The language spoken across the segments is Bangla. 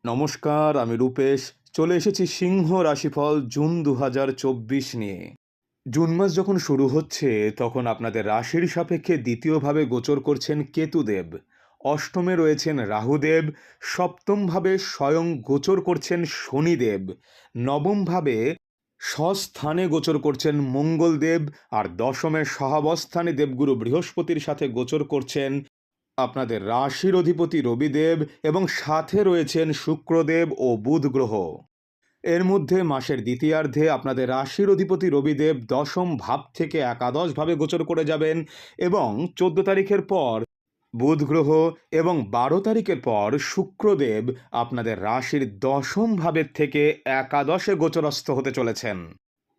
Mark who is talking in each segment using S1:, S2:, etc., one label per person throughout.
S1: নমস্কার, আমি রূপেশ। চলে এসেছি সিংহ রাশিফল জুন ২০২৪ নিয়ে। জুন মাস যখন শুরু হচ্ছে তখন আপনাদের রাশির সাপেক্ষে দ্বিতীয়ভাবে গোচর করছেন কেতুদেব। অষ্টমে রয়েছেন রাহুদেব, সপ্তমভাবে স্বয়ং গোচর করছেন শনিদেব, নবমভাবে স্বস্থানে গোচর করছেন মঙ্গলদেব, আর দশমে সহাবস্থানে দেবগুরু বৃহস্পতির সাথে গোচর করছেন আপনাদের রাশির অধিপতি রবিদেব, এবং সাথে রয়েছেন শুক্রদেব ও বুধ গ্রহ। এর মধ্যে মাসের দ্বিতীয়ার্ধে আপনাদের রাশির অধিপতি রবিদেব দশম ভাব থেকে একাদশভাবে গোচর করে যাবেন, এবং 14 তারিখের পর বুধ গ্রহ এবং 12 তারিখের পর শুক্রদেব আপনাদের রাশির দশম ভাবের থেকে একাদশে গোচরস্থ হতে চলেছেন।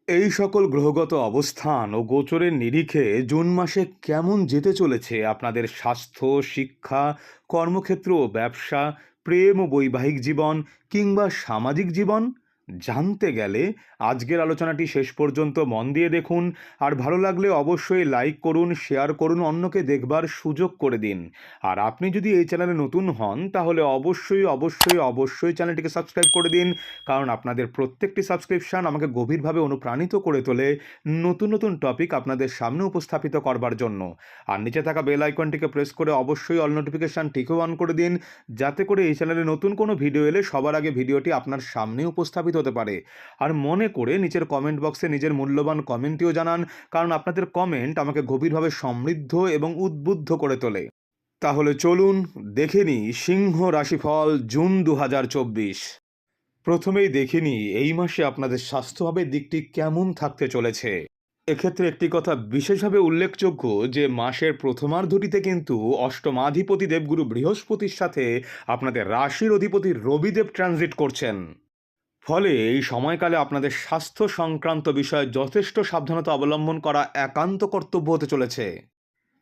S1: এই সকল গ্রহগত অবস্থান ও গোচরের নিরিখে জুন মাসে কেমন যেতে চলেছে আপনাদের স্বাস্থ্য, শিক্ষা, কর্মক্ষেত্র ও ব্যবসা, প্রেম ও বৈবাহিক জীবন কিংবা সামাজিক জীবন জানতে গেলে আজকের আলোচনাটি শেষ পর্যন্ত মন দিয়ে দেখুন। আর ভালো লাগলে অবশ্যই লাইক করুন, শেয়ার করুন, অন্যকে দেখবার সুযোগ করে দিন। আর আপনি যদি এই চ্যানেলে নতুন হন তাহলে অবশ্যই অবশ্যই অবশ্যই চ্যানেলটিকে সাবস্ক্রাইব করে দিন, কারণ আপনাদের প্রত্যেকটি সাবস্ক্রিপশন আমাকে গভীরভাবে অনুপ্রাণিত করে তোলে নতুন নতুন টপিক আপনাদের সামনে উপস্থাপিত করবার জন্য। আর নিচে থাকা বেল আইকনটিকে প্রেস করে অবশ্যই অল নোটিফিকেশানটিকেও অন করে দিন, যাতে করে এই চ্যানেলে নতুন কোনো ভিডিও এলে সবার আগে ভিডিওটি আপনার সামনে উপস্থাপিত হতে পারে। আর মনে করে নিচের কমেন্ট বক্সে নিজের মূল্যবান কমেন্টটিও জানান, কারণ আপনাদের কমেন্ট আমাকে গভীরভাবে সমৃদ্ধ এবং উদ্বুদ্ধ করে তোলে। তাহলে চলুন দেখে নিই সিংহ রাশিফল জুন ২০২৪। প্রথমেই দেখে নিই এই মাসে আপনাদের স্বাস্থ্যভাবে দিকটি কেমন থাকতে চলেছে। এক্ষেত্রে একটি কথা বিশেষভাবে উল্লেখযোগ্য যে মাসের প্রথমার্ধটিতে কিন্তু অষ্টমাধিপতি দেবগুরু বৃহস্পতির সাথে আপনাদের রাশির অধিপতি রবিদেব ট্রানজিট করছেন। ফলে এই সময়কালে আপনাদের স্বাস্থ্য সংক্রান্ত বিষয়ে যথেষ্ট সাবধানতা অবলম্বন করা একান্ত কর্তব্য হতে চলেছে।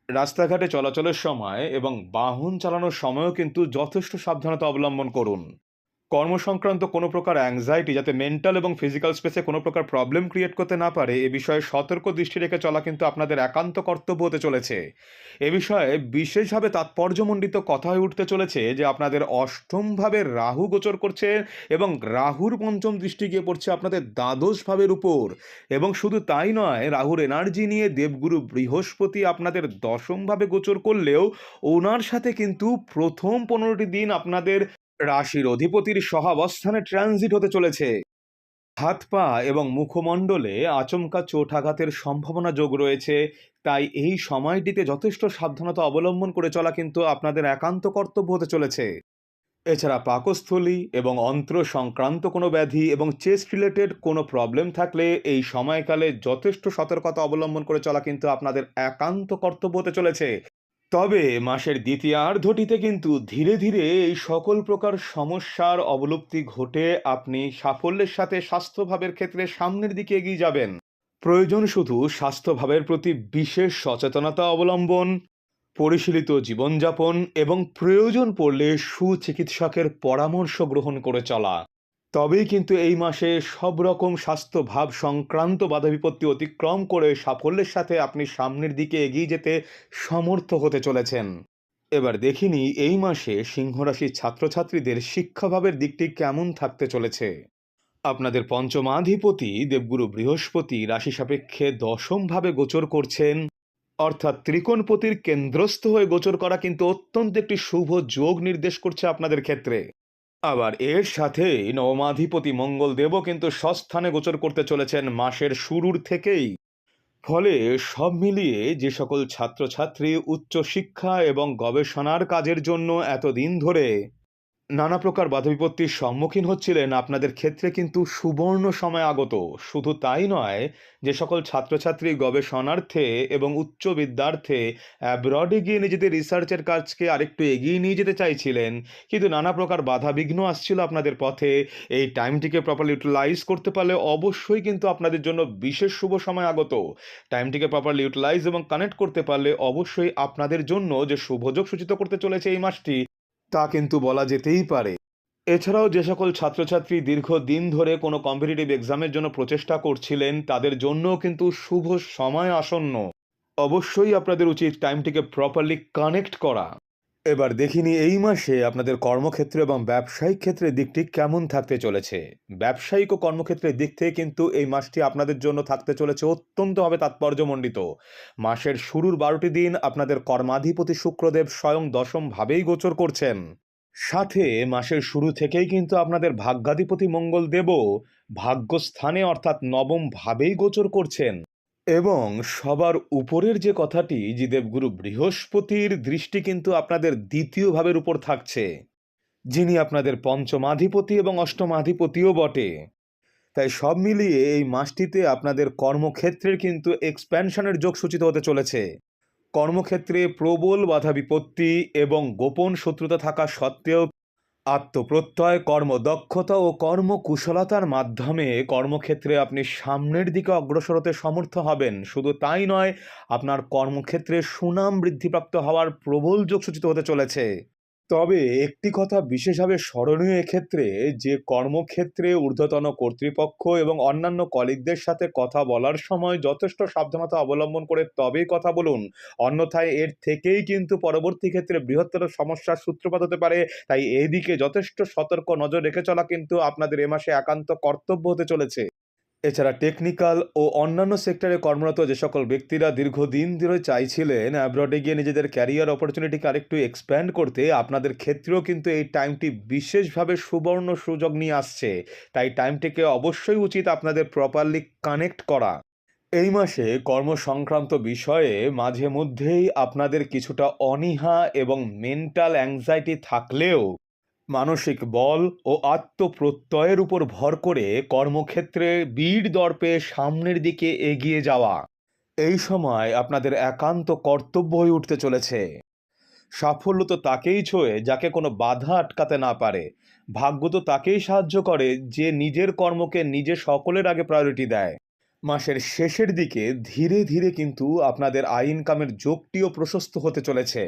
S1: রাস্তাঘাটে চলাচলের সময় এবং বাহন চালানোর সময়ও কিন্তু যথেষ্ট সাবধানতা অবলম্বন করুন। কর্মসংক্রান্ত কোনো প্রকার অ্যাংজাইটি যাতে মেন্টাল এবং ফিজিক্যাল স্পেসে কোনো প্রকার প্রবলেম ক্রিয়েট করতে না পারে, এ বিষয়ে সতর্ক দৃষ্টি রেখে চলা কিন্তু আপনাদের একান্ত কর্তব্য হতে চলেছে। এ বিষয়ে বিশেষভাবে তাৎপর্যমণ্ডিত কথা হয়ে উঠতে চলেছে যে আপনাদের অষ্টমভাবে রাহু গোচর করছে, এবং রাহুর পঞ্চম দৃষ্টি গিয়ে পড়ছে আপনাদের দ্বাদশ ভাবের উপর। এবং শুধু তাই নয়, রাহুর এনার্জি নিয়ে দেবগুরু বৃহস্পতি আপনাদের দশমভাবে গোচর করলেও ওনার সাথে কিন্তু প্রথম 15টি দিন আপনাদের রাশির অধিপতির সহাবস্থানে ট্রানজিট হতে চলেছে। হাত পা এবং মুখমণ্ডলে আচমকা চোটাঘাতের সম্ভাবনা যোগ রয়েছে, তাই এই সময়টিতে যথেষ্ট সাবধানতা অবলম্বন করে চলা কিন্তু আপনাদের একান্ত কর্তব্য হতে চলেছে। এছাড়া পাকস্থলী এবং অন্ত্র সংক্রান্ত কোনো ব্যাধি এবং চেস্ট রিলেটেড কোনো প্রবলেম থাকলে এই সময়কালে যথেষ্ট সতর্কতা অবলম্বন করে চলা কিন্তু আপনাদের একান্ত কর্তব্য হতে চলেছে। তবে মাসের দ্বিতীয়ার্ধটিতে কিন্তু ধীরে ধীরে এই সকল প্রকার সমস্যার অবলুপ্তি ঘটে আপনি সাফল্যের সাথে স্বাস্থ্যভাবের ক্ষেত্রে সামনের দিকে এগিয়ে যাবেন। প্রয়োজন শুধু স্বাস্থ্যভাবের প্রতি বিশেষ সচেতনতা অবলম্বন, পরিশীলিত জীবনযাপন এবং প্রয়োজন পড়লে সুচিকিৎসকের পরামর্শ গ্রহণ করে চলা। তবেই কিন্তু এই মাসে সব রকম স্বাস্থ্যভাব সংক্রান্ত বাধা বিপত্তি অতিক্রম করে সাফল্যের সাথে আপনি সামনের দিকে এগিয়ে যেতে সমর্থ হতে চলেছেন। এবার দেখিনি এই মাসে সিংহরাশির ছাত্রছাত্রীদের শিক্ষাভাবের দিকটি কেমন থাকতে চলেছে। আপনাদের পঞ্চমাধিপতি দেবগুরু বৃহস্পতি রাশি সাপেক্ষে দশমভাবে গোচর করছেন, অর্থাৎ ত্রিকোণপতির কেন্দ্রস্থ হয়ে গোচর করা কিন্তু অত্যন্ত একটি শুভ যোগ নির্দেশ করছে আপনাদের ক্ষেত্রে। আবার এর সাথেই নবমাধিপতি মঙ্গল দেবও কিন্তু স্বস্থানে গোচর করতে চলেছেন মাসের শুরুর থেকেই। ফলে সব মিলিয়ে যে সকল ছাত্রছাত্রী উচ্চশিক্ষা এবং গবেষণার কাজের জন্য এতদিন ধরে নানা প্রকার বাধা বিপত্তির সম্মুখীন হচ্ছিলেন, আপনাদের ক্ষেত্রে কিন্তু সুবর্ণ সময় আগত। শুধু তাই নয়, যে সকল ছাত্রছাত্রী গবেষণার্থে এবং উচ্চ বিদ্যার্থে অ্যাব্রডে গিয়ে নিজেদের রিসার্চের কাজকে আরেকটু এগিয়ে নিয়ে যেতে চাইছিলেন, কিন্তু নানা প্রকার বাধা বিঘ্ন আসছিল আপনাদের পথে, এই টাইমটিকে প্রপারলি ইউটিলাইজ করতে পারলে অবশ্যই কিন্তু আপনাদের জন্য বিশেষ শুভ সময় আগত। টাইমটিকে প্রপারলি ইউটিলাইজ এবং কানেক্ট করতে পারলে অবশ্যই আপনাদের জন্য যে শুভযোগ সূচিত করতে চলেছে এই মাসটি, তা কিন্তু বলা যেতেই পারে। এছাড়াও যে সকল ছাত্রছাত্রী দীর্ঘদিন ধরে কোনো কম্পিটিটিভ এক্সামের জন্য প্রচেষ্টা করছিলেন, তাদের জন্যও কিন্তু শুভ সময় আসন্ন। অবশ্যই আপনাদের উচিত টাইমটিকে প্রপারলি কানেক্ট করা। এবার দেখিনি এই মাসে আপনাদের কর্মক্ষেত্র এবং ব্যবসায়িক ক্ষেত্রের দিকটি কেমন থাকতে চলেছে। ব্যবসায়িক ও কর্মক্ষেত্রের দিক থেকে কিন্তু এই মাসটি আপনাদের জন্য থাকতে চলেছে অত্যন্তভাবে তাৎপর্যমণ্ডিত। মাসের শুরুর ১২টি দিন আপনাদের কর্মাধিপতি শুক্রদেব স্বয়ং দশম ভাবেই গোচর করছেন। সাথে মাসের শুরু থেকেই কিন্তু আপনাদের ভাগ্যাধিপতি মঙ্গলদেবও ভাগ্যস্থানে অর্থাৎ নবম ভাবেই গোচর করছেন। এবং সবার উপরের যে কথাটি, যে দেবগুরু বৃহস্পতির দৃষ্টি কিন্তু আপনাদের দ্বিতীয় ভাবের উপর থাকছে, যিনি আপনাদের পঞ্চমাধিপতি এবং অষ্টমাধিপতিও বটে। তাই সব মিলিয়ে এই মাসটিতে আপনাদের কর্মক্ষেত্রের কিন্তু এক্সপ্যানশনের যোগ সূচিত হতে চলেছে। কর্মক্ষেত্রে প্রবল বাধা বিপত্তি এবং গোপন শত্রুতা থাকা সত্ত্বেও আত্মপ্রত্যয়, কর্মদক্ষতা ও কর্মকুশলতার মাধ্যমে কর্মক্ষেত্রে আপনি সামনের দিকে অগ্রসর হতে সমর্থ হবেন। শুধু তাই নয়, আপনার কর্মক্ষেত্রে সুনাম বৃদ্ধিপ্রাপ্ত হওয়ার প্রবল যোগ সূচিত হতে চলেছে। তবে একটি কথা বিশেষভাবে স্মরণীয় এক্ষেত্রে, যে কর্মক্ষেত্রে ঊর্ধ্বতন কর্তৃপক্ষ এবং অন্যান্য কলিগদের সাথে কথা বলার সময় যথেষ্ট সাবধানতা অবলম্বন করে তবেই কথা বলুন। অন্যথায় এর থেকেই কিন্তু পরবর্তী ক্ষেত্রে বৃহত্তর সমস্যার সূত্রপাত হতে পারে। তাই এই দিকে যথেষ্ট সতর্ক নজর রেখে চলা কিন্তু আপনাদের এ মাসে একান্ত কর্তব্য হতে চলেছে। এছাড়া টেকনিক্যাল ও অন্যান্য সেক্টরে কর্মরত যে সকল ব্যক্তিরা দীর্ঘদিন ধরে চাইছিলেন অ্যাব্রডে গিয়ে নিজেদের ক্যারিয়ার অপরচুনিটিকে আরেকটু এক্সপ্যান্ড করতে, আপনাদের ক্ষেত্রেও কিন্তু এই টাইমটি বিশেষভাবে সুবর্ণ সুযোগ নিয়ে আসছে। তাই টাইমটিকে অবশ্যই উচিত আপনাদের প্রপারলি কানেক্ট করা। এই মাসে কর্মসংক্রান্ত বিষয়ে মাঝে মধ্যেই আপনাদের কিছুটা অনীহা এবং মেন্টাল অ্যাংজাইটি থাকলেও মানসিক বল ও আত্মপ্রত্যয়ের উপর ভর করে কর্মক্ষেত্রে বীর দর্পে সামনের দিকে এগিয়ে যাওয়া এই সময় আপনাদের একান্ত কর্তব্য হয়ে উঠতে চলেছে। সাফল্য তো তাকেই ছোঁয় যাকে কোনো বাধা আটকাতে না পারে। ভাগ্য তো তাকেই সাহায্য করে যে নিজের কর্মকে নিজে সকলের আগে প্রায়োরিটি দেয়। মাসের শেষের দিকে ধীরে ধীরে কিন্তু আপনাদের আয় ইনকামের যোগটিও প্রশস্ত হতে চলেছে।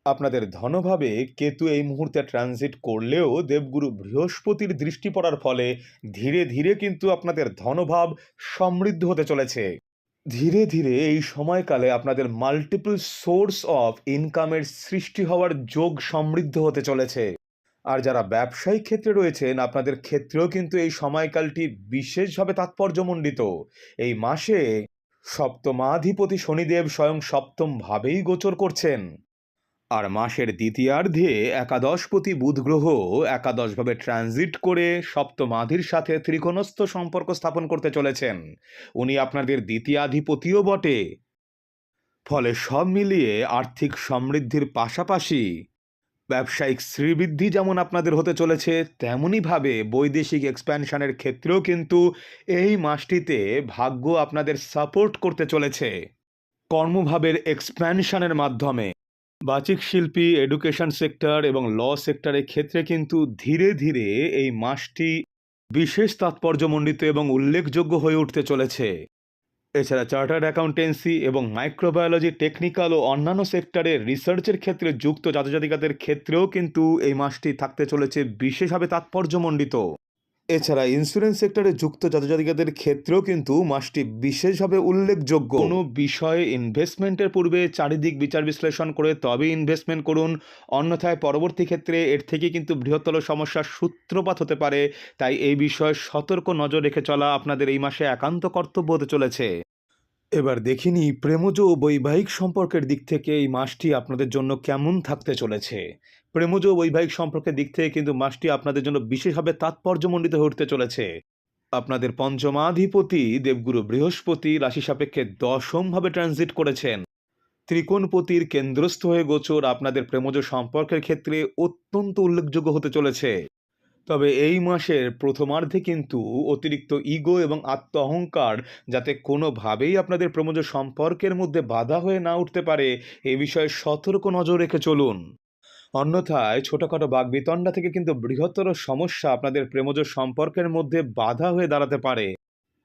S1: আপনাদের ধনভাবে কেতু এই মুহূর্তে ট্রানজিট করলেও দেবগুরু বৃহস্পতির দৃষ্টি পড়ার ফলে ধীরে ধীরে কিন্তু আপনাদের ধনভাব সমৃদ্ধ হতে চলেছে। ধীরে ধীরে এই সময়কালে আপনাদের মাল্টিপল সোর্স অফ ইনকামের সৃষ্টি হওয়ার যোগ সমৃদ্ধ হতে চলেছে। আর যারা ব্যবসায়িক ক্ষেত্রে রয়েছেন, আপনাদের ক্ষেত্রেও কিন্তু এই সময়কালটি বিশেষভাবে তাৎপর্যমণ্ডিত। এই মাসে সপ্তমাধিপতি শনিদেব স্বয়ং সপ্তম ভাবেই গোচর করছেন। আর মাসের দ্বিতীয়ার্ধে একাদশপতি বুধ গ্রহ একাদশভাবে ট্রানজিট করে সপ্তমাধির সাথে ত্রিকোণস্থ সম্পর্ক স্থাপন করতে চলেছেন। উনি আপনাদের দ্বিতীয়াধিপতিও বটে। ফলে সব মিলিয়ে আর্থিক সমৃদ্ধির পাশাপাশি ব্যবসায়িক শ্রীবৃদ্ধি যেমন আপনাদের হতে চলেছে, তেমনইভাবে বৈদেশিক এক্সপ্যানশনের ক্ষেত্রেও কিন্তু এই মাসটিতে ভাগ্য আপনাদের সাপোর্ট করতে চলেছে। কর্মভাবের এক্সপ্যানশনের মাধ্যমে বাচিক শিল্পী, এডুকেশন সেক্টর এবং ল সেক্টরের ক্ষেত্রে কিন্তু ধীরে ধীরে এই মাসটি বিশেষ তাৎপর্যমণ্ডিত এবং উল্লেখযোগ্য হয়ে উঠতে চলেছে। এছাড়া চার্টার্ড অ্যাকাউন্টেন্সি এবং মাইক্রোবায়োলজি, টেকনিক্যাল ও অন্যান্য সেক্টরের রিসার্চের ক্ষেত্রে যুক্ত জাতজাতিকাদের ক্ষেত্রেও কিন্তু এই মাসটি থাকতে চলেছে বিশেষভাবে তাৎপর্যমণ্ডিত। এছাড়া ইন্স্যুরেন্স সেক্টরে যুক্ত জাতজাতিকাদের ক্ষেত্রেও কিন্তু মাসটি বিশেষভাবে উল্লেখযোগ্য। কোনো বিষয়ে ইনভেস্টমেন্টের পূর্বে চারিদিক বিচার বিশ্লেষণ করে তবে ইনভেস্টমেন্ট করুন, অন্যথায় পরবর্তী ক্ষেত্রে এর থেকে কিন্তু বৃহত্তর সমস্যার সূত্রপাত হতে পারে। তাই এই বিষয়ে সতর্ক নজর রেখে চলা আপনাদের এই মাসে একান্ত কর্তব্য হতে চলেছে। এবার দেখিনি প্রেমজ ও বৈবাহিক সম্পর্কের দিক থেকে এই মাসটি আপনাদের জন্য কেমন থাকতে চলেছে। প্রেমজ ও বৈবাহিক সম্পর্কের দিক থেকে কিন্তু মাসটি আপনাদের জন্য বিশেষভাবে তাৎপর্যমণ্ডিত হয়ে উঠতে চলেছে। আপনাদের পঞ্চমাধিপতি দেবগুরু বৃহস্পতি রাশি সাপেক্ষে দশমভাবে ট্রানজিট করেছেন। ত্রিকোণপতির কেন্দ্রস্থ হয়ে গোচর আপনাদের প্রেমজ সম্পর্কের ক্ষেত্রে অত্যন্ত উল্লেখযোগ্য হতে চলেছে। তবে এই মাসের প্রথমার্ধে কিন্তু অতিরিক্ত ইগো এবং আত্ম অহংকার যাতে কোনোভাবেই আপনাদের প্রেমজ সম্পর্কের মধ্যে বাধা হয়ে না উঠতে পারে, এ বিষয়ে সতর্ক নজর রেখে চলুন। অন্যথায় ছোটখাটো বাগবিতণ্ডা থেকে কিন্তু বৃহত্তর সমস্যা আপনাদের প্রেমজ সম্পর্কের মধ্যে বাধা হয়ে দাঁড়াতে পারে।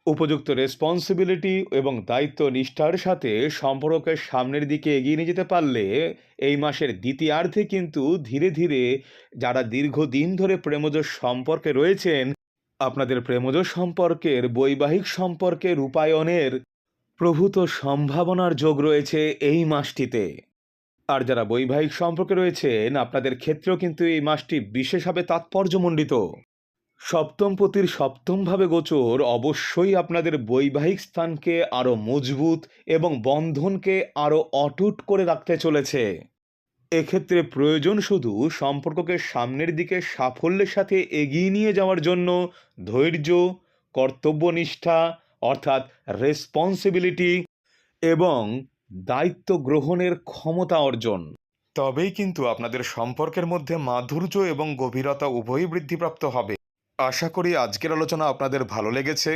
S1: উপযুক্ত রেসপন্সিবিলিটি এবং দায়িত্ব নিষ্ঠার সাথে সম্পর্কের সামনের দিকে এগিয়ে নিয়ে যেতে পারলে এই মাসের দ্বিতীয়ার্ধে কিন্তু ধীরে ধীরে যারা দীর্ঘদিন ধরে প্রেমজ সম্পর্কে রয়েছেন, আপনাদের প্রেমজ সম্পর্কের বৈবাহিক সম্পর্কে রূপায়ণের প্রভূত সম্ভাবনার যোগ রয়েছে এই মাসটিতে। আর যারা বৈবাহিক সম্পর্কে রয়েছেন, আপনাদের ক্ষেত্রেও কিন্তু এই মাসটি বিশেষভাবে তাৎপর্যমণ্ডিত। সপ্তমপতির সপ্তমভাবে গোচর অবশ্যই আপনাদের বৈবাহিক স্থানকে আরও মজবুত এবং বন্ধনকে আরও অটুট করে রাখতে চলেছে। এক্ষেত্রে প্রয়োজন শুধু সম্পর্ককে সামনের দিকে সাফল্যের সাথে এগিয়ে নিয়ে যাওয়ার জন্য ধৈর্য, কর্তব্যনিষ্ঠা অর্থাৎ রেসপন্সিবিলিটি এবং দায়িত্ব গ্রহণের ক্ষমতা অর্জন। তবেই কিন্তু আপনাদের সম্পর্কের মধ্যে মাধুর্য এবং গভীরতা উভয়ই বৃদ্ধিপ্রাপ্ত হবে। আশা করি আজকের আলোচনা আপনাদের ভালো লেগেছে।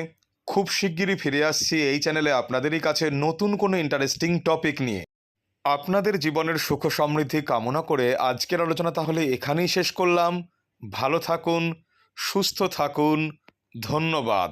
S1: খুব শিগগিরই ফিরে আসছি এই চ্যানেলে আপনাদেরই কাছে নতুন কোনো ইন্টারেস্টিং টপিক নিয়ে। আপনাদের জীবনের সুখ সমৃদ্ধি কামনা করে আজকের আলোচনা তাহলে এখানেই শেষ করলাম। ভালো থাকুন, সুস্থ থাকুন। ধন্যবাদ।